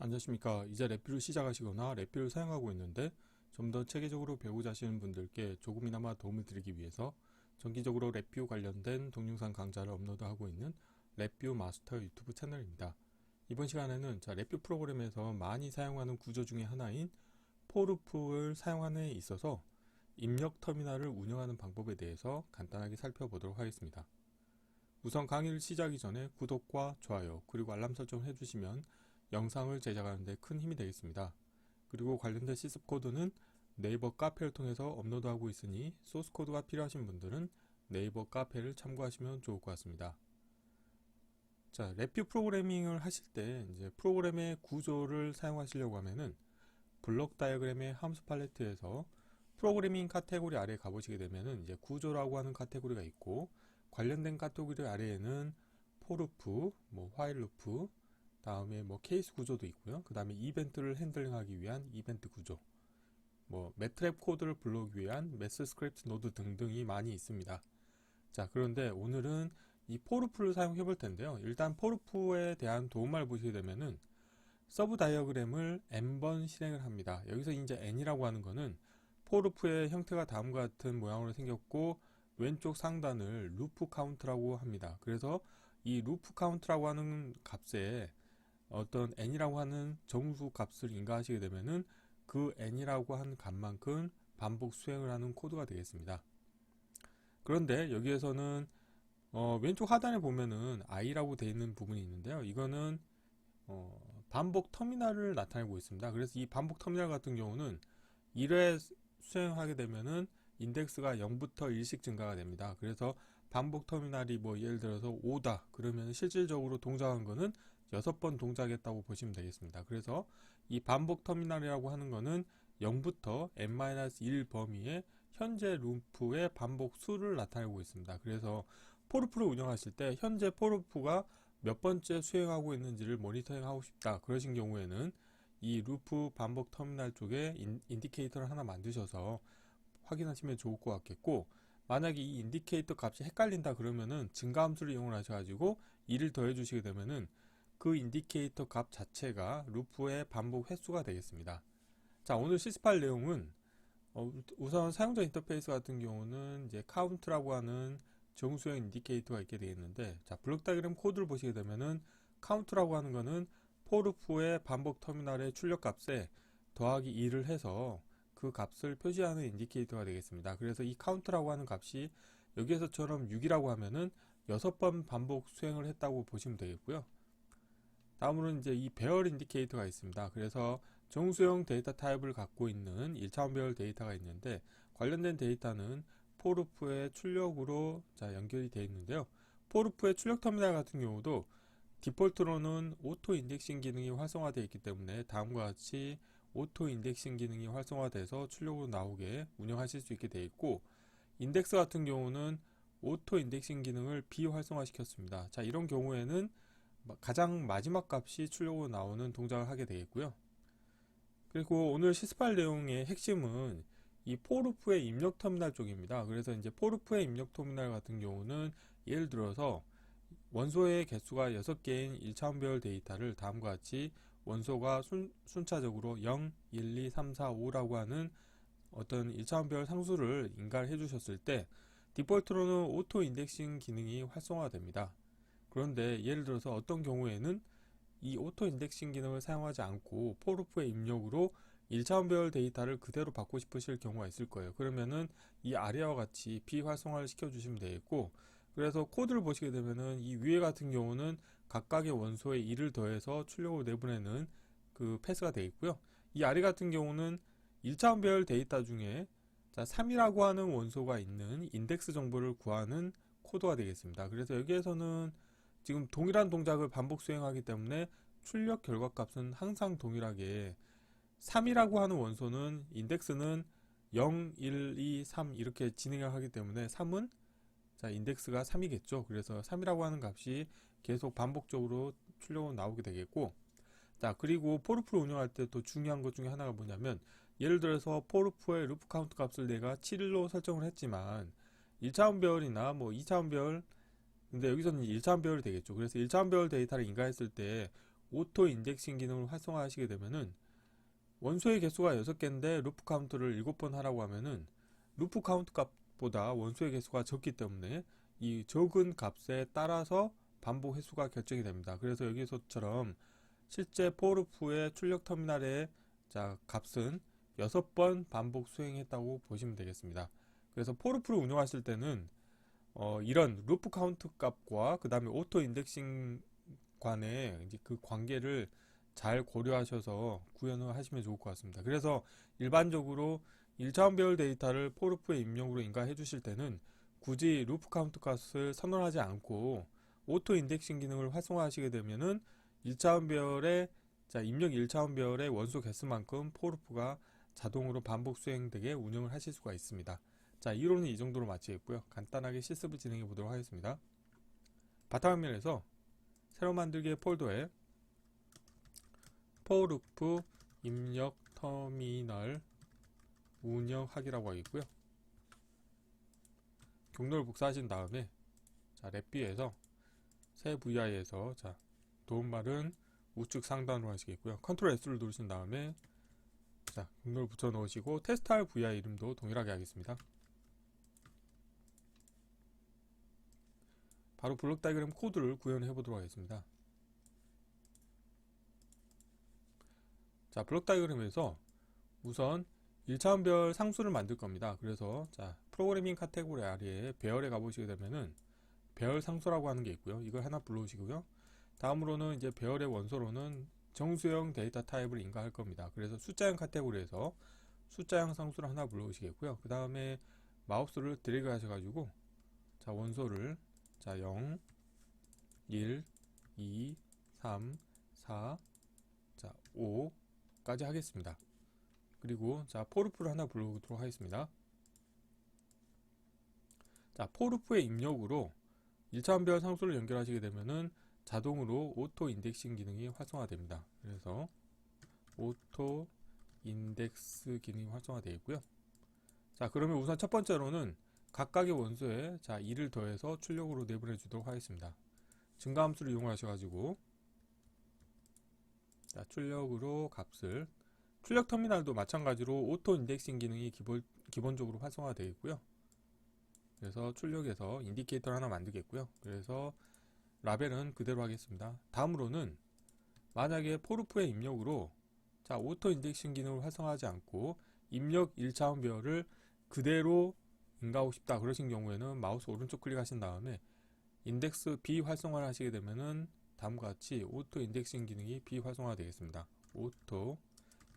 안녕하십니까. 이제 랩뷰를 시작하시거나 랩뷰를 사용하고 있는데 좀 더 체계적으로 배우고자 하시는 분들께 조금이나마 도움을 드리기 위해서 정기적으로 랩뷰 관련된 동영상 강좌를 업로드하고 있는 랩뷰 마스터 유튜브 채널입니다. 이번 시간에는 랩뷰 프로그램에서 많이 사용하는 구조 중에 하나인 포르프를 사용하는 데 있어서 입력 터미널을 운영하는 방법에 대해서 간단하게 살펴보도록 하겠습니다. 우선 강의를 시작하기 전에 구독과 좋아요 그리고 알람 설정을 해주시면 영상을 제작하는 데 큰 힘이 되겠습니다. 그리고 관련된 시습코드는 네이버 카페를 통해서 업로드하고 있으니 소스코드가 필요하신 분들은 네이버 카페를 참고하시면 좋을 것 같습니다. 자, 랩뷰 프로그래밍을 하실 때 이제 프로그램의 구조를 사용하시려고 하면은 블록 다이어그램의 함수 팔레트에서 프로그래밍 카테고리 아래에 가보시게 되면은 이제 구조라고 하는 카테고리가 있고, 관련된 카테고리 아래에는 포르프, 화일 루프, 다음에 케이스 구조도 있고요. 그 다음에 이벤트를 핸들링하기 위한 이벤트 구조, 매트랩 코드를 불러오기 위한 매스 스크립트 노드 등등이 많이 있습니다. 자, 그런데 오늘은 이 포르프를 사용해 볼 텐데요. 일단 포르프에 대한 도움을 보시게 되면은 서브 다이어그램을 n번 실행을 합니다. 여기서 이제 n이라고 하는 거는 포르프의 형태가 다음과 같은 모양으로 생겼고, 왼쪽 상단을 루프 카운트라고 합니다. 그래서 이 루프 카운트라고 하는 값에 어떤 n이라고 하는 정수 값을 인가하시게 되면은 그 n이라고 한 값만큼 반복 수행을 하는 코드가 되겠습니다. 그런데 여기에서는 왼쪽 하단에 보면은 i라고 되어 있는 부분이 있는데요. 이거는 반복 터미널을 나타내고 있습니다. 그래서 이 반복 터미널 같은 경우는 1회 수행하게 되면은 인덱스가 0부터 1씩 증가가 됩니다. 그래서 반복 터미널이 예를 들어서 5다 그러면 실질적으로 동작한 거는 6번 동작했다고 보시면 되겠습니다. 그래서 이 반복 터미널이라고 하는 거는 0부터 n-1 범위의 현재 루프의 반복 수를 나타내고 있습니다. 그래서 포르프를 운영하실 때 현재 포르프가 몇 번째 수행하고 있는지를 모니터링하고 싶다 그러신 경우에는 이 루프 반복 터미널 쪽에 인디케이터를 하나 만드셔서 확인하시면 좋을 것 같겠고, 만약에 이 인디케이터 값이 헷갈린다 그러면은 증가함수를 이용을 하셔가지고 2를 더해 주시게 되면은 그 인디케이터 값 자체가 루프의 반복 횟수가 되겠습니다. 자, 오늘 시습할 내용은 우선 사용자 인터페이스 같은 경우는 이제 카운트라고 하는 정수형 인디케이터가 있게 되겠는데, 자, 블록 다이어그램 코드를 보시게 되면은 카운트라고 하는 거는 포르프의 반복 터미널의 출력 값에 더하기 2를 해서 그 값을 표시하는 인디케이터가 되겠습니다. 그래서 이 카운트라고 하는 값이 여기에서처럼 6이라고 하면은 6번 반복 수행을 했다고 보시면 되겠고요. 다음으로는 이제 이 배열 인디케이터가 있습니다. 그래서 정수형 데이터 타입을 갖고 있는 1차원 배열 데이터가 있는데, 관련된 데이터는 포르프의 출력으로 연결이 되어 있는데요. 포르프의 출력 터미널 같은 경우도 디폴트로는 오토 인덱싱 기능이 활성화되어 있기 때문에 다음과 같이 오토 인덱싱 기능이 활성화돼서 출력으로 나오게 운영하실 수 있게 되어 있고, 인덱스 같은 경우는 오토 인덱싱 기능을 비활성화 시켰습니다. 자, 이런 경우에는 가장 마지막 값이 출력으로 나오는 동작을 하게 되겠고요. 그리고 오늘 시습할 내용의 핵심은 이 포르프의 입력 터미널 쪽입니다. 그래서 이제 포르프의 입력 터미널 같은 경우는 예를 들어서 원소의 개수가 6개인 1차원 배열 데이터를 다음과 같이 원소가 순차적으로 0, 1, 2, 3, 4, 5라고 하는 어떤 1차원 배열 상수를 인가를 해주셨을 때 디폴트로는 오토 인덱싱 기능이 활성화됩니다. 그런데 예를 들어서 어떤 경우에는 이 오토 인덱싱 기능을 사용하지 않고 포르프의 입력으로 1차원 배열 데이터를 그대로 받고 싶으실 경우가 있을 거예요. 그러면은 이 아래와 같이 비활성화를 시켜주시면 되겠고, 그래서 코드를 보시게 되면은 이 위에 같은 경우는 각각의 원소에 1을 더해서 출력으로 내보내는 그 패스가 되어 있고요. 이 아래 같은 경우는 1차원 배열 데이터 중에 3이라고 하는 원소가 있는 인덱스 정보를 구하는 코드가 되겠습니다. 그래서 여기에서는 지금 동일한 동작을 반복 수행하기 때문에 출력 결과값은 항상 동일하게 3이라고 하는 원소는 인덱스는 0, 1, 2, 3 이렇게 진행을 하기 때문에 3은 인덱스가 3이겠죠. 그래서 3이라고 하는 값이 계속 반복적으로 출력으로 나오게 되겠고, 자, 그리고 포르프를 운영할 때 또 중요한 것 중에 하나가 뭐냐면, 예를 들어서 포르프의 루프 카운트 값을 내가 7로 설정을 했지만 1차원 배열이나 2차원 배열, 근데 여기서는 1차원 배열이 되겠죠. 그래서 1차원 배열 데이터를 인가했을 때 오토 인덱싱 기능을 활성화하시게 되면은 원소의 개수가 6개인데 루프 카운트를 7번 하라고 하면은 루프 카운트 값보다 원소의 개수가 적기 때문에 이 적은 값에 따라서 반복 횟수가 결정이 됩니다. 그래서 여기서처럼 실제 포루프의 출력 터미널의 값은 6번 반복 수행했다고 보시면 되겠습니다. 그래서 포루프를 운영하실 때는 이런 루프 카운트 값과 그 다음에 오토 인덱싱 간의 이제 그 관계를 잘 고려하셔서 구현을 하시면 좋을 것 같습니다. 그래서 일반적으로 1차원 배열 데이터를 포루프의 입력으로 인가해 주실 때는 굳이 루프 카운트 값을 선언하지 않고 오토 인덱싱 기능을 활성화하시게 되면은 1차원 배열의 입력 1차원 배열의 원소 개수만큼 포루프가 자동으로 반복 수행되게 운영을 하실 수가 있습니다. 자, 이론은 이 정도로 마치겠고요. 간단하게 실습을 진행해 보도록 하겠습니다. 바탕화면에서 새로 만들기의 폴더에 포루프 입력 터미널 운영하기라고 하겠고요. 경로를 복사하신 다음에 랩뷰에서 새 VI에서 도움말은 우측 상단으로 하시겠고요. 컨트롤 S를 누르신 다음에 경로를 붙여 넣으시고 테스트할 VI 이름도 동일하게 하겠습니다. 바로 블록 다이그램 코드를 구현해 보도록 하겠습니다. 블록 다이그램에서 우선 1차원별 상수를 만들 겁니다. 그래서 프로그래밍 카테고리 아래에 배열에 가보시게 되면은 배열 상수라고 하는 게 있고요. 이걸 하나 불러오시고요. 다음으로는 이제 배열의 원소로는 정수형 데이터 타입을 인가할 겁니다. 그래서 숫자형 카테고리에서 숫자형 상수를 하나 불러오시겠고요. 그 다음에 마우스를 드래그 하셔가지고 원소를 0, 1, 2, 3, 4, 5까지 하겠습니다. 그리고 포루프를 하나 불러오도록 하겠습니다. 포루프의 입력으로 1차원별 상수를 연결하시게 되면은 자동으로 오토 인덱싱 기능이 활성화됩니다. 그래서 오토 인덱스 기능이 활성화되어 있고요. 그러면 우선 첫 번째로는 각각의 원소에 2를 더해서 출력으로 내보내 주도록 하겠습니다. 증가함수를 이용하셔가지고 출력으로 값을, 출력 터미널도 마찬가지로 오토 인덱싱 기능이 기본적으로 활성화되어 있고요. 그래서 출력에서 인디케이터를 하나 만들겠고요. 그래서 라벨은 그대로 하겠습니다. 다음으로는 만약에 포루프의 입력으로 오토 인덱싱 기능을 활성화하지 않고 입력 1차원 배열을 그대로 인가하고 싶다 그러신 경우에는 마우스 오른쪽 클릭하신 다음에 인덱스 비활성화를 하시게 되면은 다음과 같이 오토 인덱싱 기능이 비활성화 되겠습니다. 오토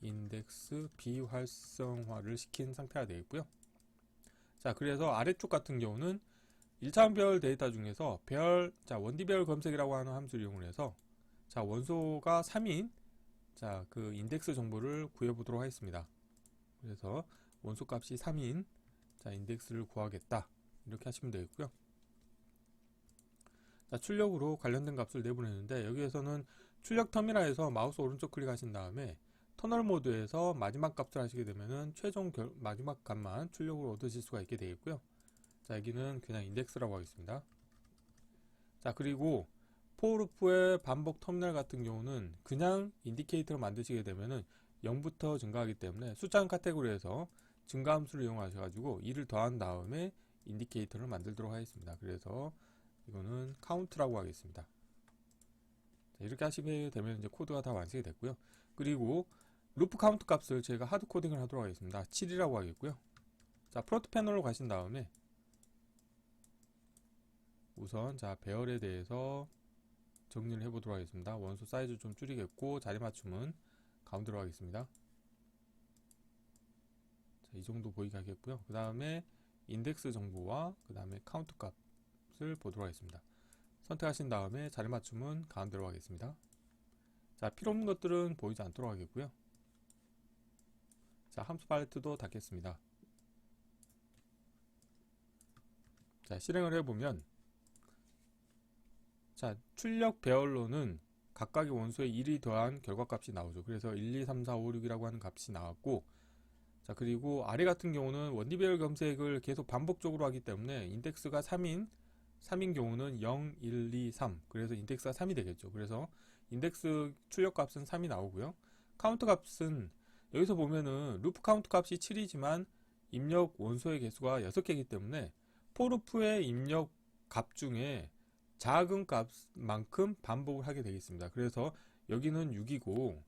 인덱스 비활성화를 시킨 상태가 되겠고요. 그래서 아래쪽 같은 경우는 1차원 배열 데이터 중에서 원디 배열 검색이라고 하는 함수를 이용해서 원소가 3인 그 인덱스 정보를 구해 보도록 하겠습니다. 그래서 원소 값이 3인 인덱스를 구하겠다 이렇게 하시면 되겠고요. 출력으로 관련된 값을 내보내는데 여기에서는 출력 터미널에서 마우스 오른쪽 클릭하신 다음에 터널 모드에서 마지막 값을 하시게 되면은 최종 마지막 값만 출력으로 얻으실 수가 있게 되겠고요. 여기는 그냥 인덱스라고 하겠습니다. 그리고 포루프의 반복 터미널 같은 경우는 그냥 인디케이터를 만드시게 되면은 0부터 증가하기 때문에 숫자형 카테고리에서 증가함수를 이용하셔가지고 2를 더한 다음에 인디케이터를 만들도록 하겠습니다. 그래서 이거는 카운트라고 하겠습니다. 이렇게 하시게 되면 이제 코드가 다 완성이 됐고요. 그리고 루프 카운트 값을 제가 하드 코딩을 하도록 하겠습니다. 7이라고 하겠고요. 프론트 패널로 가신 다음에 우선 배열에 대해서 정리를 해보도록 하겠습니다. 원소 사이즈 좀 줄이겠고 자리 맞춤은 가운데로 하겠습니다. 이 정도 보이게 하겠고요. 그 다음에 인덱스 정보와 그 다음에 카운트 값을 보도록 하겠습니다. 선택하신 다음에 자리 맞춤은 가운데로 하겠습니다. 필요 없는 것들은 보이지 않도록 하겠고요. 함수 팔레트도 닫겠습니다. 실행을 해보면 출력 배열로는 각각의 원소에 1이 더한 결과값이 나오죠. 그래서 1, 2, 3, 4, 5, 6이라고 하는 값이 나왔고, 그리고 아래 같은 경우는 원디 배열 검색을 계속 반복적으로 하기 때문에 인덱스가 3인 경우는 0, 1, 2, 3 그래서 인덱스가 3이 되겠죠. 그래서 인덱스 출력 값은 3이 나오고요. 카운트 값은 여기서 보면은 루프 카운트 값이 7이지만 입력 원소의 개수가 6개이기 때문에 포루프의 입력 값 중에 작은 값만큼 반복을 하게 되겠습니다. 그래서 여기는 6이고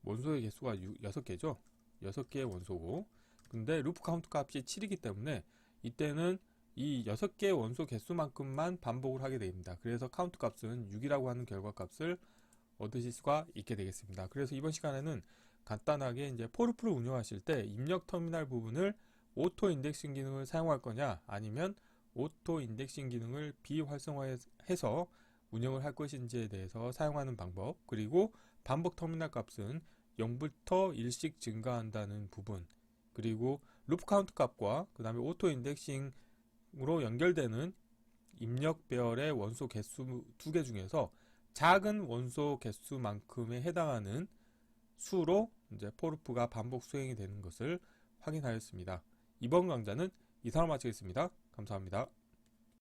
원소의 개수가 6개죠. 6개의 원소고, 근데 루프 카운트 값이 7이기 때문에 이때는 이 6개의 원소 개수만큼만 반복을 하게 됩니다. 그래서 카운트 값은 6이라고 하는 결과 값을 얻으실 수가 있게 되겠습니다. 그래서 이번 시간에는 간단하게 이제 포루프를 운영하실 때 입력 터미널 부분을 오토 인덱싱 기능을 사용할 거냐, 아니면 오토 인덱싱 기능을 비활성화해서 운영을 할 것인지에 대해서 사용하는 방법, 그리고 반복 터미널 값은 0부터 1씩 증가한다는 부분, 그리고 루프 카운트 값과 그 다음에 오토 인덱싱으로 연결되는 입력 배열의 원소 개수 2개 중에서 작은 원소 개수만큼에 해당하는 수로 이제 포루프가 반복 수행이 되는 것을 확인하였습니다. 이번 강좌는 이상으로 마치겠습니다. 감사합니다.